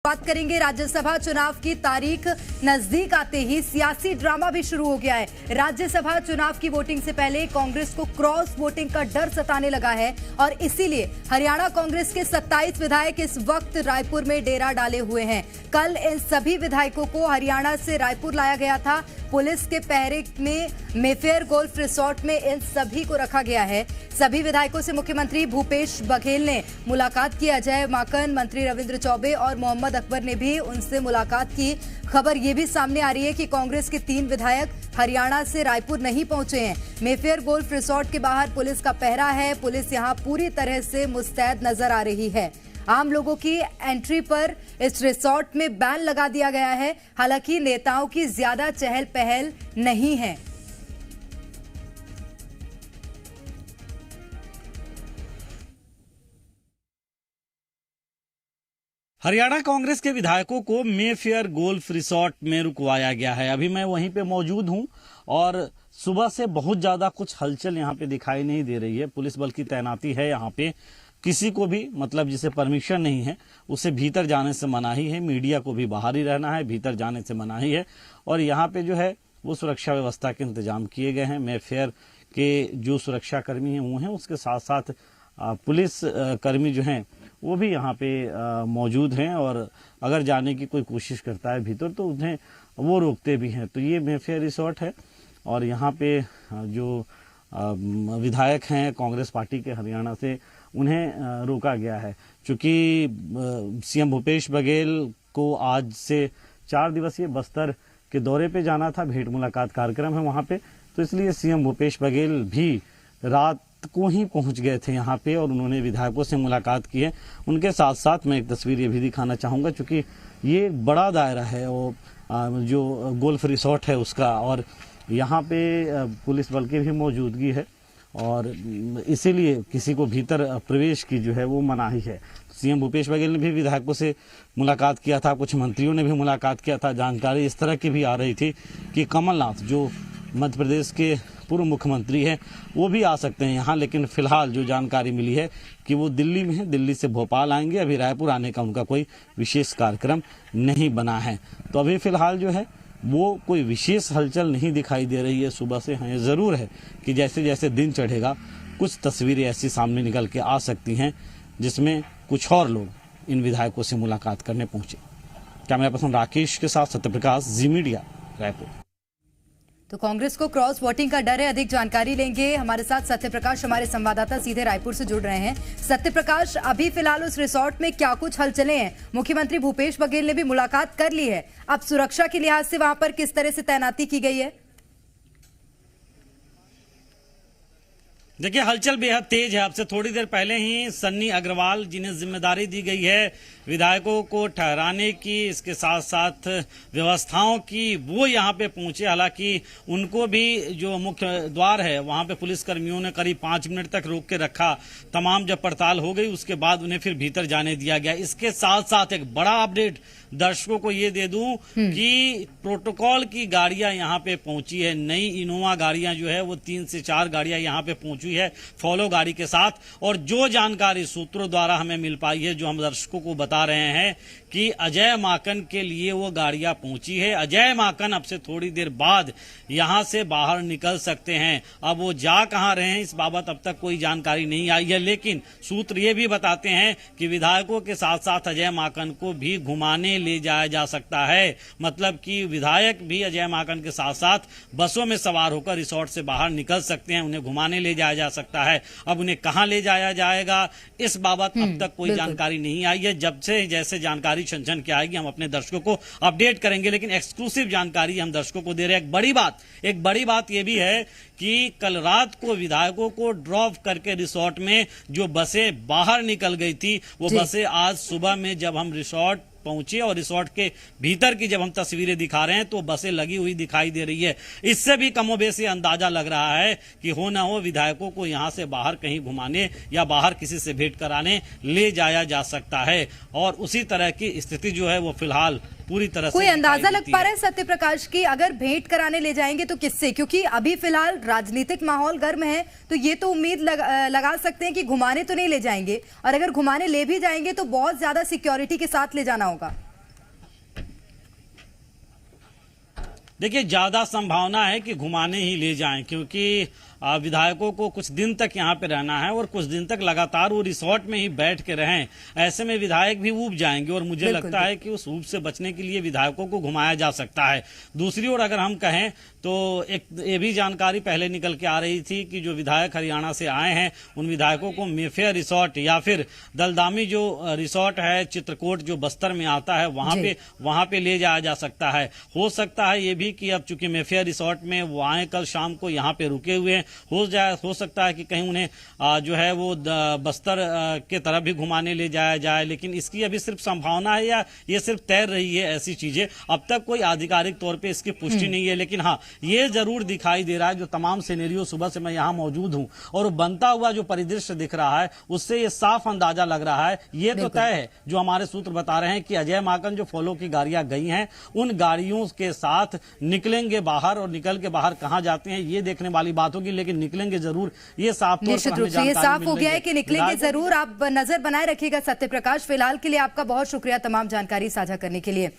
बात करेंगे राज्यसभा चुनाव की तारीख नजदीक आते ही सियासी ड्रामा भी शुरू हो गया है। राज्यसभा चुनाव की वोटिंग से पहले कांग्रेस को क्रॉस वोटिंग का डर सताने लगा है और इसीलिए हरियाणा कांग्रेस के 27 विधायक इस वक्त रायपुर में डेरा डाले हुए हैं। कल इन सभी विधायकों को हरियाणा से रायपुर लाया गया था। पुलिस के पहरे में मेफेयर गोल्फ रिसोर्ट में इन सभी को रखा गया है। सभी विधायकों से मुख्यमंत्री भूपेश बघेल ने मुलाकात की। अजय माकन, मंत्री रविंद्र चौबे और मोहम्मद अकबर ने भी उनसे मुलाकात की। खबर ये भी सामने आ रही है कि कांग्रेस के 3 विधायक हरियाणा से रायपुर नहीं पहुंचे हैं। मेफेयर गोल्फ रिसोर्ट के बाहर पुलिस का पहरा है। पुलिस यहां पूरी तरह से मुस्तैद नजर आ रही है। आम लोगों की एंट्री पर इस रिसोर्ट में बैन लगा दिया गया है। हालांकि नेताओं की ज्यादा चहल पहल नहीं है। हरियाणा कांग्रेस के विधायकों को मेफेयर गोल्फ रिसोर्ट में रुकवाया गया है। अभी मैं वहीं पे मौजूद हूं और सुबह से बहुत ज्यादा कुछ हलचल यहां पे दिखाई नहीं दे रही है। पुलिस बल की तैनाती है यहां पे। किसी को भी मतलब जिसे परमिशन नहीं है उसे भीतर जाने से मनाही है। मीडिया को भी बाहर ही रहना है, भीतर जाने से मनाही है। और यहाँ पे जो है वो सुरक्षा व्यवस्था के इंतजाम किए गए हैं। मेफेयर के जो सुरक्षा कर्मी हैं वो हैं, उसके साथ साथ पुलिस कर्मी जो हैं वो भी यहाँ पे मौजूद हैं। और अगर जाने की कोई कोशिश करता है भीतर तो उन्हें वो रोकते भी हैं। तो ये मेफेयर रिसोर्ट है और यहाँ पे जो विधायक हैं कांग्रेस पार्टी के हरियाणा से उन्हें रोका गया है। चूंकि सीएम भूपेश बघेल को आज से 4 दिवसीय बस्तर के दौरे पे जाना था। भेंट मुलाकात कार्यक्रम है वहां पे, तो इसलिए सीएम भूपेश बघेल भी रात को ही पहुंच गए थे यहाँ पे और उन्होंने विधायकों से मुलाकात की है। उनके साथ साथ मैं एक तस्वीर ये भी दिखाना चाहूंगा, चूंकि ये एक बड़ा दायरा है और जो गोल्फ रिसोर्ट है उसका, और यहाँ पे पुलिस बल की भी मौजूदगी है और इसीलिए किसी को भीतर प्रवेश की जो है वो मनाही है। सीएम भूपेश बघेल ने भी विधायकों से मुलाकात किया था, कुछ मंत्रियों ने भी मुलाकात किया था। जानकारी इस तरह की भी आ रही थी कि कमलनाथ जो मध्य प्रदेश के पूर्व मुख्यमंत्री हैं वो भी आ सकते हैं यहाँ, लेकिन फिलहाल जो जानकारी मिली है कि वो दिल्ली में है, दिल्ली से भोपाल आएंगे। अभी रायपुर आने का उनका कोई विशेष कार्यक्रम नहीं बना है। तो अभी फिलहाल जो है वो कोई विशेष हलचल नहीं दिखाई दे रही है सुबह से। हाँ, ये जरूर है कि जैसे जैसे दिन चढ़ेगा कुछ तस्वीरें ऐसी सामने निकल के आ सकती हैं जिसमें कुछ और लोग इन विधायकों से मुलाकात करने पहुंचे। कैमरा पर्सन राकेश के साथ सत्यप्रकाश, जी मीडिया, रायपुर। तो कांग्रेस को क्रॉस वोटिंग का डर है। अधिक जानकारी लेंगे, हमारे साथ सत्यप्रकाश हमारे संवाददाता सीधे रायपुर से जुड़ रहे हैं। सत्यप्रकाश, अभी फिलहाल उस रिसोर्ट में क्या कुछ हलचलें हैं? मुख्यमंत्री भूपेश बघेल ने भी मुलाकात कर ली है। अब सुरक्षा के लिहाज से वहां पर किस तरह से तैनाती की गई है? देखिए, हलचल बेहद तेज है। अब से थोड़ी देर पहले ही सन्नी अग्रवाल, जिन्हें जिम्मेदारी दी गई है विधायकों को ठहराने की, इसके साथ साथ व्यवस्थाओं की, वो यहाँ पे पहुंचे। हालांकि उनको भी जो मुख्य द्वार है वहां पे पुलिस कर्मियों ने करीब 5 मिनट तक रोक के रखा। तमाम जब पड़ताल हो गई उसके बाद उन्हें फिर भीतर जाने दिया गया। इसके साथ साथ एक बड़ा अपडेट दर्शकों को ये दे दूं कि प्रोटोकॉल की गाड़ियां यहाँ पे पहुंची है। नई इनोवा गाड़ियां जो है वो 3 से 4 गाड़ियां यहाँ पे पहुंची है फॉलो गाड़ी के साथ। और जो जानकारी सूत्रों द्वारा हमें मिल पाई है, जो हम दर्शकों को बता रहे हैं कि अजय माकन के लिए वो गाड़ियां पहुंची है। अजय माकन अब से थोड़ी देर बाद यहां से बाहर निकल सकते हैं। अब वो जा कहां रहे हैं इस बाबत अब तक कोई जानकारी नहीं आई है, लेकिन सूत्र ये भी बताते हैं कि विधायकों के साथ साथ अजय माकन को भी घुमाने ले जाया जा सकता है। मतलब कि विधायक भी अजय माकन के साथ साथ बसों में सवार होकर रिसोर्ट से बाहर निकल सकते हैं, उन्हें घुमाने ले जाया जा सकता है। अब उन्हें कहां ले जाया जाएगा इस बाबत अब तक कोई जानकारी नहीं आई है। जब से जैसे जानकारी छन के आएगी हम अपने दर्शकों को अपडेट करेंगे, लेकिन एक्सक्लूसिव जानकारी हम दर्शकों को दे रहे हैं। एक बड़ी बात यह भी है कि कल रात को विधायकों को ड्रॉप करके रिसोर्ट में जो बसें बाहर निकल गई थी वो बसें आज सुबह में जब हम रिसोर्ट पहुंचे और रिसोर्ट के भीतर की जब हम तस्वीरें दिखा रहे हैं तो बसें लगी हुई दिखाई दे रही है। इससे भी कमोबेश अंदाजा लग रहा है कि हो ना हो विधायकों को यहां से बाहर कहीं घुमाने या बाहर किसी से भेंट कराने ले जाया जा सकता है। और उसी तरह की स्थिति जो है वो फिलहाल पूरी तरह कोई से अंदाजा लग पा रहा है सत्यप्रकाश की अगर भेंट कराने ले जाएंगे तो किससे? क्योंकि अभी फिलहाल राजनीतिक माहौल गर्म है, तो ये तो उम्मीद लगा सकते हैं कि घुमाने तो नहीं ले जाएंगे, और अगर घुमाने ले भी जाएंगे तो बहुत ज्यादा सिक्योरिटी के साथ ले जाना होगा। देखिए, ज्यादा संभावना है कि घुमाने ही ले जाएं, क्योंकि विधायकों को कुछ दिन तक यहाँ पे रहना है और कुछ दिन तक लगातार वो रिसोर्ट में ही बैठ के रहें। ऐसे में विधायक भी ऊब जाएंगे और मुझे लगता है कि उस ऊब से बचने के लिए विधायकों को घुमाया जा सकता है। दूसरी ओर अगर हम कहें तो एक ये भी जानकारी पहले निकल के आ रही थी कि जो विधायक हरियाणा से आए हैं उन विधायकों को मेफेयर रिसोर्ट या फिर दलदामी जो रिसोर्ट है चित्रकूट जो बस्तर में आता है वहां पे ले जाया जा सकता है। हो सकता है ये भी कि अब चूंकि मेफेयर रिसोर्ट में वो आए कल शाम को यहाँ पे रुके हुए हैं, हो सकता है कि कहीं उन्हें जो है वो बस्तर के तरफ भी घुमाने ले जाया जाए, लेकिन इसकी अभी सिर्फ संभावना है या ये सिर्फ तैर रही है ऐसी चीजें। अब तक कोई आधिकारिक तौर पे इसकी पुष्टि नहीं है, लेकिन हाँ ये जरूर दिखाई दे रहा है जो तमाम सिनेरियो सुबह से मैं यहाँ मौजूद हूँ और बनता हुआ जो परिदृश्य दिख रहा है उससे ये साफ अंदाजा लग रहा है। ये तो तय है जो हमारे सूत्र बता रहे हैं कि अजय माकन जो फॉलो की गाड़ियां गई हैं उन गाड़ियों के साथ निकलेंगे बाहर और निकल के बाहर कहां जाते हैं ये देखने वाली बात होगी, लेकिन निकलेंगे जरूर। ये साफ निश्चित रूप से ये साफ हो गया है कि निकलेंगे जरूर। आप नजर बनाए रखिएगा सत्य प्रकाश। फिलहाल के लिए आपका बहुत शुक्रिया तमाम जानकारी साझा करने के लिए।